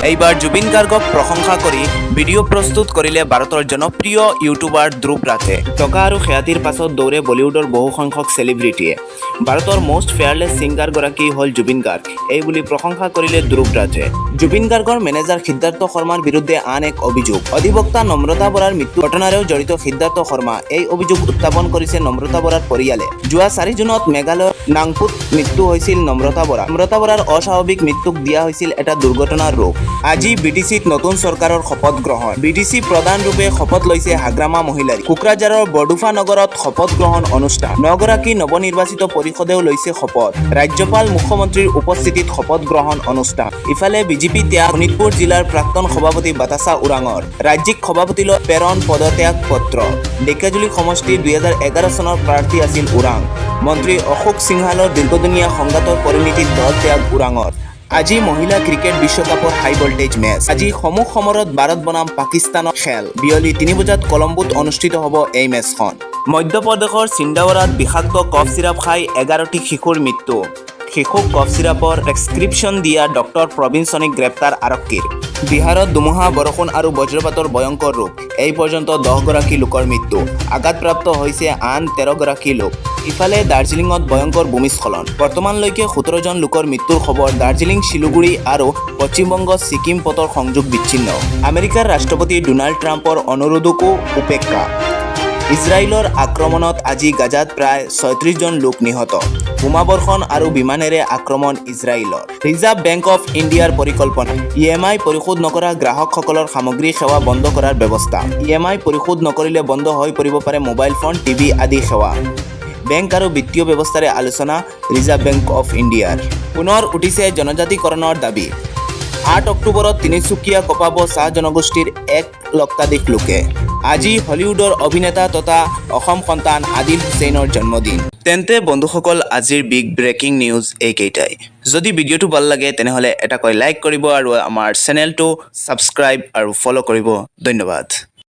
এইবাৰ জুবিন গাৰ্গক প্ৰশংসা কৰি ভিডিঅ' প্ৰস্তুত কৰিলে ভাৰতৰ জনপ্ৰিয় ইউটিউবাৰ ধ্ৰুৱ ৰাঠে। টকা আৰু খ্যাতিৰ পাছত দৌৰে বলিউডৰ বহু সংখ্যক চেলিব্ৰিটিয়ে। ভাৰতৰ মষ্ট ফেয়াৰলেছ ছিংগাৰগৰাকী হ'ল জুবিন গাৰ্গ, এই বুলি প্ৰশংসা কৰিলে ধ্ৰুৱ ৰাঠে। জুবিন গাৰ্গৰ মেনেজাৰ সিদ্ধাৰ্থ শৰ্মাৰ বিৰুদ্ধে আন এক অভিযোগ। অধিবক্তা নম্ৰতা বৰাৰ মৃত্যু ঘটনাৰেও জড়িত সিদ্ধাৰ্থ শৰ্মা। এই অভিযোগ উত্থাপন কৰিছে নম্ৰতা বৰাৰ পৰিয়ালে। যোৱা 4 জুনত মেঘালয়ৰ নাংপুত মৃত্যু হৈছিল নম্ৰতা বৰা। নম্ৰতা বৰাৰ অস্বাভাৱিক মৃত্যুক দিয়া হৈছিল এটা দুৰ্ঘটনাৰ ৰূপ। আজি বিটিচিত নতুন চৰকাৰৰ শপত গ্ৰহণ। বিটিচি প্ৰধানৰূপে শপত লৈছে হাগ্ৰামা মহিলাৰী। কোকৰাঝাৰৰ বৰদুফা নগৰত শপত গ্ৰহণ অনুষ্ঠান। 9 গৰাকী নৱনিৰ্বাচিত পৰিষদেও লৈছে শপত। ৰাজ্যপাল মুখ্যমন্ত্ৰীৰ উপস্থিতিত শপত গ্ৰহণ অনুষ্ঠান। ইফালে বিজেপি ত্যাগ। শোণিতপুৰ জিলাৰ প্ৰাক্তন সভাপতি বাতাসা ওৰাঙৰ ৰাজ্যিক সভাপতিলৈ প্ৰেৰণ পদত্যাগ পত্ৰ। ডেকাজুলি সমষ্টিৰ 2011 চনৰ প্ৰাৰ্থী আছিল ওৰাং। মন্ত্ৰী অশোক সিংহালৰ দীৰ্ঘদিনীয়া সংঘাতৰ পৰিণতিত দল ত্যাগ ওৰাঙৰ। আজি মহিলা ক্ৰিকেট বিশ্বকাপৰ হাই ভল্টেজ মেচ। আজি সমূহ সমৰত ভাৰত বনাম পাকিস্তানৰ খেল। বিয়লি 3 বজাত কলম্বোত অনুষ্ঠিত হ'ব এই মেচখন। মধ্যপ্ৰদেশৰ চিন্দাৱাৰাত বিষাক্ত কফ চিৰাপ খাই 11টি শিশুৰ মৃত্যু। শিশুক কফ চিৰাপৰ প্ৰেছক্ৰিপশ্যন দিয়া ডক্টৰ প্ৰবীণ সোণীক গ্ৰেপ্তাৰ আৰক্ষীৰ। বিহাৰত ধুমুহা, বৰষুণ আৰু বজ্ৰপাতৰ ভয়ংকৰ ৰূপ। এই পৰ্যন্ত 10 গৰাকী লোকৰ মৃত্যু। আঘাতপ্ৰাপ্ত হৈছে আন 13 গৰাকী লোক। ইফালে দাৰ্জিলিঙত ভয়ংকৰ ভূমিস্খলন। বৰ্তমানলৈকে 17 জন লোকৰ মৃত্যুৰ খবৰ। দাৰ্জিলিং, শিলিগুৰি আৰু পশ্চিমবংগ ছিকিম পথৰ সংযোগ বিচ্ছিন্ন। আমেৰিকাৰ ৰাষ্ট্ৰপতি ডোনাল্ড ট্ৰাম্পৰ অনুৰোধকো উপেক্ষা। ইজৰাইলৰ আক্ৰমণত আজি গাজাত প্ৰায় 36 জন লোক নিহত। বোমাবৰ্ষণ আৰু বিমানেৰে আক্ৰমণ ইজৰাইলৰ। ৰিজাৰ্ভ বেংক অৱ ইণ্ডিয়াৰ পৰিকল্পনা। EMI পৰিশোধ নকৰা গ্ৰাহকসকলৰ সামগ্ৰী সেৱা বন্ধ কৰাৰ ব্যৱস্থা। EMI পৰিশোধ নকৰিলে বন্ধ হৈ পৰিব পাৰে মোবাইল ফোন, টিভি আদি সেৱা। বেংক আৰু বিত্তীয় ব্যৱস্থাৰে আলোচনা ৰিজাৰ্ভ বেংক অৱ ইণ্ডিয়াৰ। পুনৰ উঠিছে জনজাতিকৰণৰ দাবী। 8 অক্টোবৰত তিনিচুকীয়া কপাব চাহ জনগোষ্ঠীৰ 1 লক্ষাধিক লোকে। আজি হলিউডৰ অভিনেতা তথা অসম সন্তান আদিল হুছেইনৰ জন্মদিন। তেন্তে বন্ধুসকল, আজিৰ বিগ ব্ৰেকিং নিউজ এইকেইটাই। যদি ভিডিঅ'টো ভাল লাগে তেনেহ'লে এটাকৈ লাইক কৰিব আৰু আমাৰ চেনেলটো ছাবস্ক্ৰাইব আৰু ফ'ল' কৰিব। ধন্যবাদ।